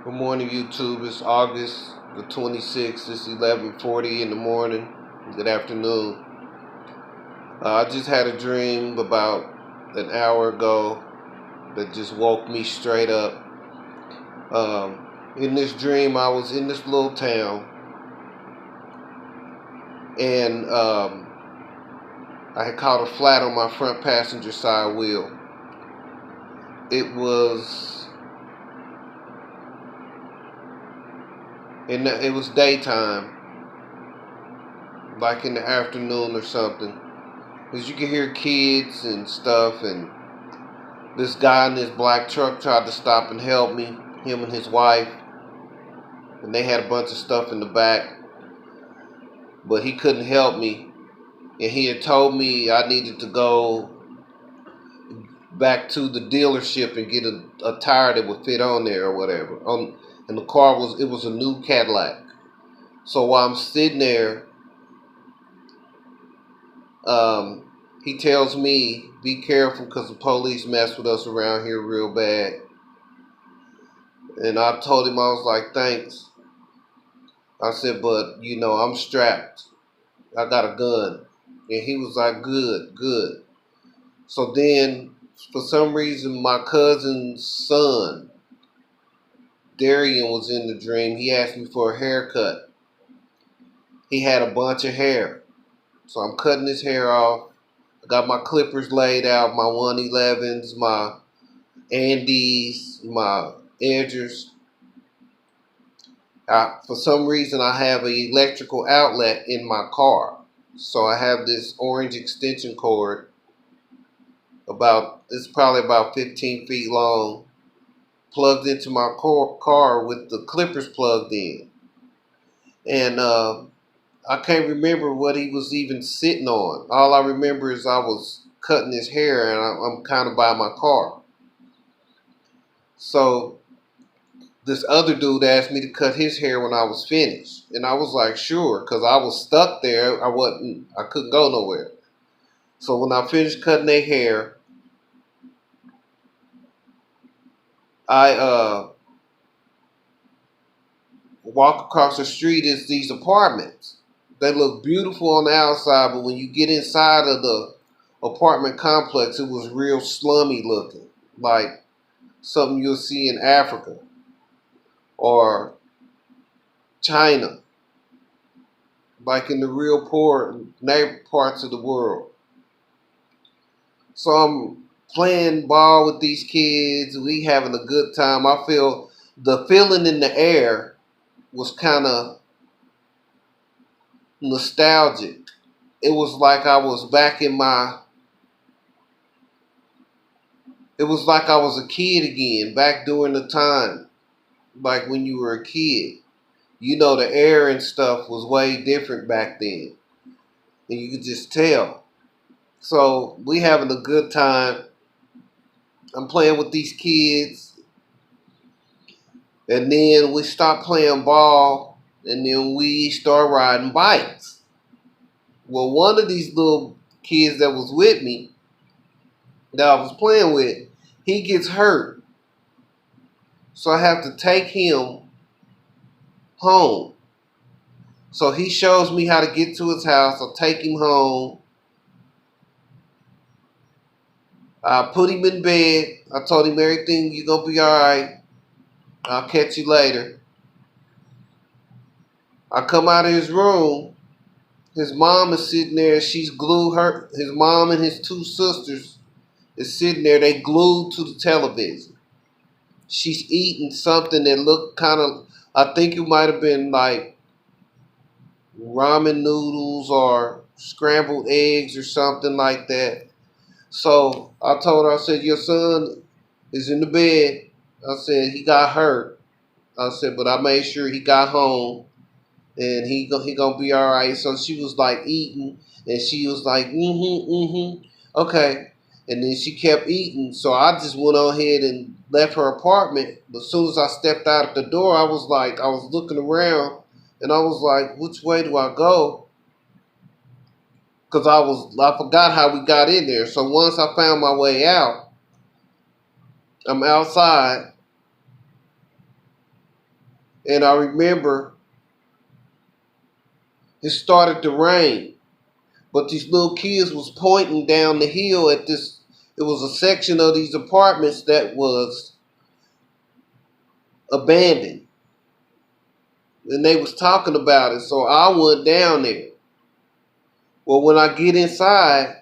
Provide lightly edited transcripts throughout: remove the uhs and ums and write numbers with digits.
Good morning, YouTube. It's August the 26th. It's 11:40 in the morning. Good afternoon. I just had a dream about an hour ago that just woke me straight up. In this dream, I was in this little town, and I had caught a flat on my front passenger side wheel. It was it was daytime, like in the afternoon or something. Cause you could hear kids and stuff, and this guy in this black truck tried to stop and help me, him and his wife, and they had a bunch of stuff in the back, but he couldn't help me, and he had told me I needed to go back to the dealership and get a tire that would fit on there or whatever. And the car was a new Cadillac. So while I'm sitting there, he tells me, be careful because the police mess with us around here real bad. And I told him, I was like, thanks. I said, but, I'm strapped. I got a gun. And he was like, good, good. So then, for some reason, my cousin's son, Darian, was in the dream. He asked me for a haircut. He had a bunch of hair. So I'm cutting his hair off. I got my clippers laid out, my 111s, my Andes, my edgers. For some reason, I have an electrical outlet in my car. So I have this orange extension cord, it's probably about 15 feet long, plugged into my car with the clippers plugged in. And I can't remember what he was even sitting on. All I remember is I was cutting his hair, and I'm kind of by my car. So this other dude asked me to cut his hair when I was finished. And I was like, sure, because I was stuck there. I couldn't go nowhere. So when I finished cutting their hair, I walk across the street. It's these apartments. They look beautiful on the outside, but when you get inside of the apartment complex, it was real slummy looking, like something you'll see in Africa or China, like in the real poor neighbor parts of the world. So I'm playing ball with these kids. We having a good time. I feel the feeling in the air was kind of nostalgic. It was like I was back in my. It was like I was a kid again, back during the time, like when you were a kid. The air and stuff was way different back then, and you could just tell. So we having a good time. I'm playing with these kids, and then we stop playing ball, and then we start riding bikes. Well, one of these little kids that was with me, that I was playing with, he gets hurt. So I have to take him home. So he shows me how to get to his house. I take him home. I put him in bed. I told him everything, you're going to be all right. I'll catch you later. I come out of his room. His mom is sitting there. She's glued his mom and his two sisters is sitting there. They glued to the television. She's eating something that looked kind of, I think it might have been like ramen noodles or scrambled eggs or something like that. So I told her, I said, your son is in the bed. I said, he got hurt. I said, but I made sure he got home and he gonna be all right. So she was like eating, and she was like, okay. And then she kept eating. So I just went on ahead and left her apartment. But as soon as I stepped out of the door, I was looking around, and I was like, which way do I go? Because I forgot how we got in there. So once I found my way out, I'm outside, And I remember it started to rain, but these little kids was pointing down the hill at this. It was a section of these apartments that was abandoned, and they was talking about it. So I went down there. Well, when I get inside,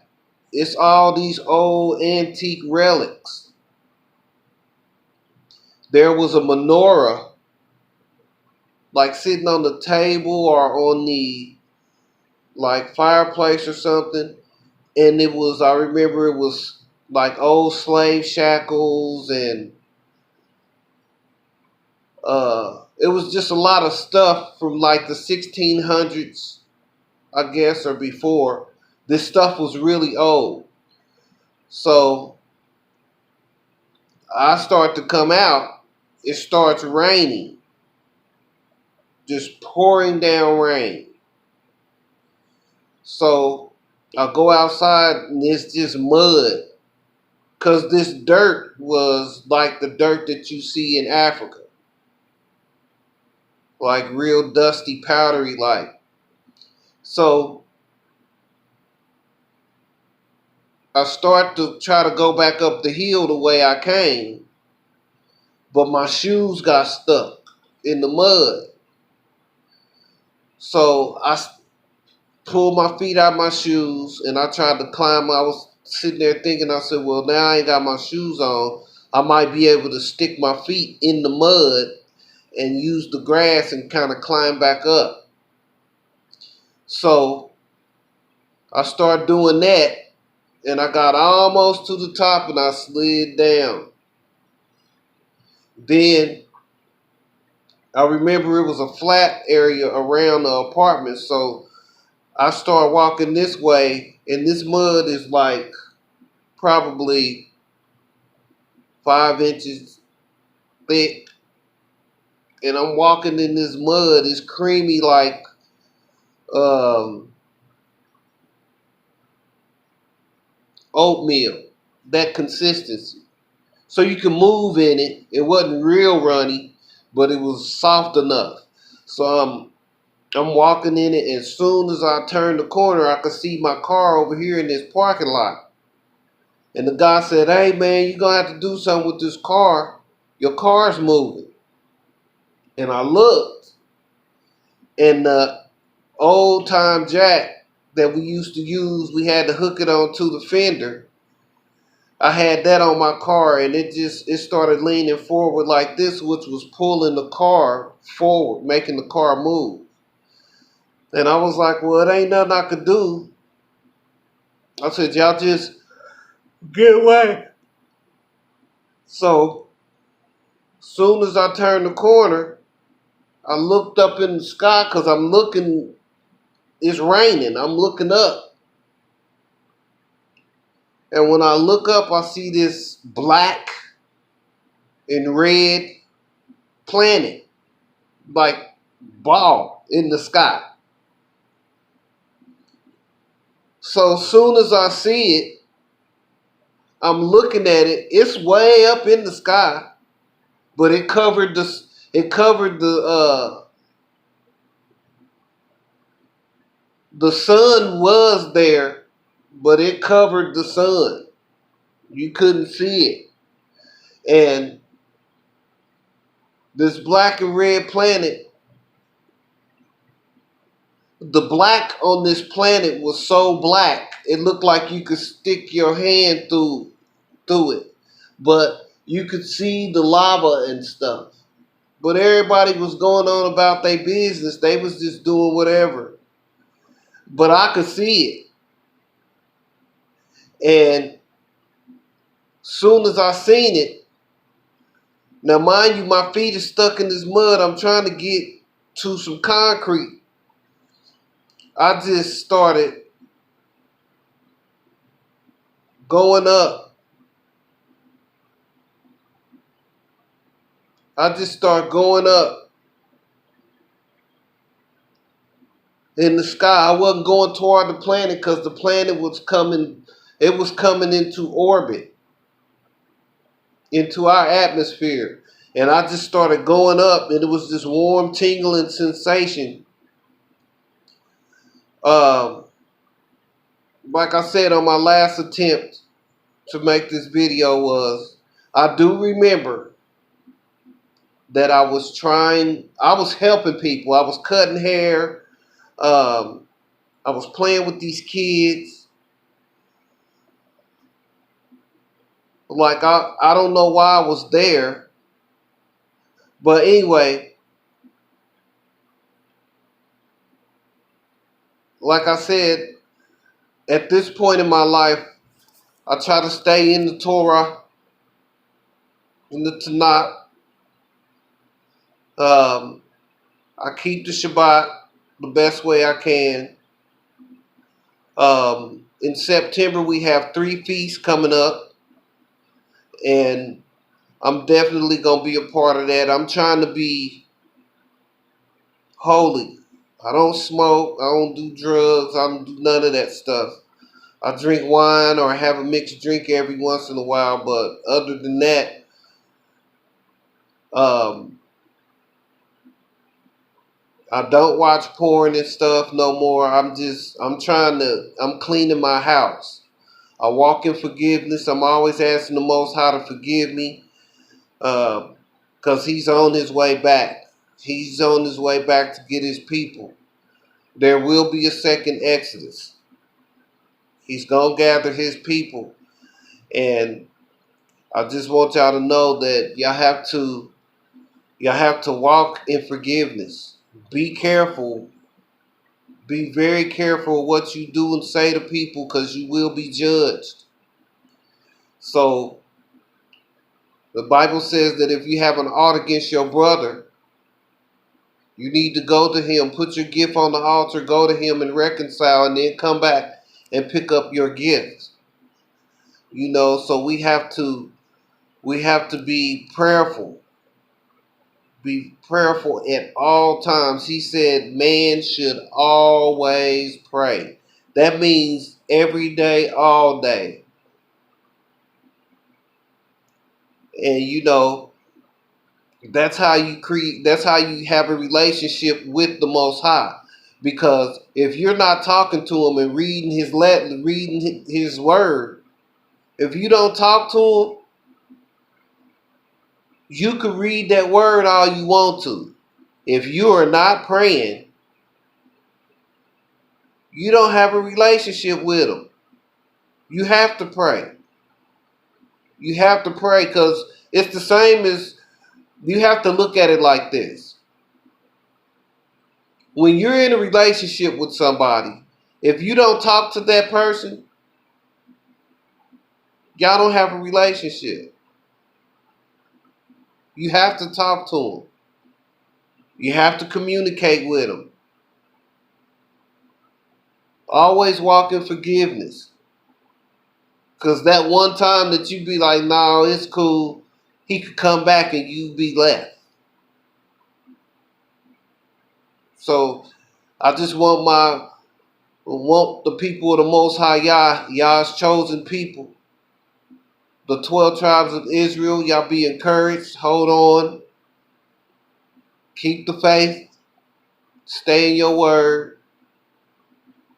it's all these old antique relics. There was a menorah, like sitting on the table or on the like fireplace or something, and it was. I remember it was like old slave shackles, and it was just a lot of stuff from like the 1600s, I guess, or before. This stuff was really old. So I start to come out. It starts raining, just pouring down rain. So I go outside and it's just mud. Because this dirt was like the dirt that you see in Africa. Like real dusty, powdery like. So I start to try to go back up the hill the way I came, but my shoes got stuck in the mud. So I pulled my feet out my shoes and I tried to climb. I was sitting there thinking, I said, well, now I ain't got my shoes on. I might be able to stick my feet in the mud and use the grass and kind of climb back up. So I started doing that, and I got almost to the top and I slid down. Then I remember it was a flat area around the apartment, so I started walking this way, and this mud is like probably 5 inches thick, and I'm walking in this mud. It's creamy like oatmeal, that consistency. So you can move in it. It wasn't real runny, but it was soft enough. So I'm walking in it, and as soon as I turned the corner, I could see my car over here in this parking lot. And the guy said, hey man, you're gonna have to do something with this car. Your car's moving. And I looked, and the old time jack that we used to use, we had to hook it onto the fender. I had that on my car, and it started leaning forward like this, which was pulling the car forward, making the car move. And I was like, well, it ain't nothing I could do. I said, y'all just get away. So soon as I turned the corner, I looked up in the sky because I'm looking, it's raining. I'm looking up. And when I look up, I see this black and red planet, like ball in the sky. So soon as I see it, I'm looking at it. It's way up in the sky, but it covered the sun was there, but it covered the sun. You couldn't see it. And this black and red planet, the black on this planet was so black, it looked like you could stick your hand through it. But you could see the lava and stuff. But everybody was going on about their business. They was just doing whatever. But I could see it. And soon as I seen it, now mind you, my feet are stuck in this mud. I'm trying to get to some concrete. I just started going up. I just started going up in the sky. I wasn't going toward the planet because the planet was coming, into orbit, into our atmosphere. And I just started going up, and it was this warm, tingling sensation. Um, like I said on my last attempt to make this video I do remember that I was helping people. I was cutting hair. I was playing with these kids. Like, I don't know why I was there. But anyway, like I said, at this point in my life, I try to stay in the Torah, in the Tanakh. I keep the Shabbat the best way I can. In September, we have 3 feasts coming up, and I'm definitely going to be a part of that. I'm trying to be holy. I don't smoke. I don't do drugs. I don't do none of that stuff. I drink wine or have a mixed drink every once in a while, but other than that, um, I don't watch porn and stuff no more. I'm cleaning my house. I walk in forgiveness. I'm always asking the Most High to forgive me, because He's on His way back. He's on His way back to get His people. There will be a second Exodus. He's going to gather His people. And I just want y'all to know that y'all have to walk in forgiveness. Be careful. Be very careful what you do and say to people, because you will be judged. So the Bible says that if you have an ought against your brother, you need to go to him, put your gift on the altar, go to him and reconcile, and then come back and pick up your gift. So we have to be prayerful. Be prayerful at all times. He said man should always pray. That means every day, all day. And that's how you have a relationship with the Most High. Because if you're not talking to him and reading his word, if you don't talk to him, you can read that word all you want to. If you are not praying, you don't have a relationship with him. You have to pray. You have to pray, because it's the same as, you have to look at it like this. When you're in a relationship with somebody, if you don't talk to that person, y'all don't have a relationship. You have to talk to them. You have to communicate with them. Always walk in forgiveness. Because that one time that you be like, no, it's cool, he could come back and you be left. So I just want the people of the Most High Yah's chosen people, the 12 tribes of Israel. Y'all be encouraged. Hold on. Keep the faith. Stay in your word.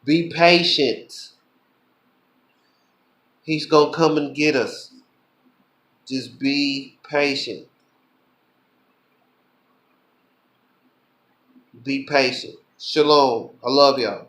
Be patient. He's going to come and get us. Just be patient. Be patient. Shalom. I love y'all.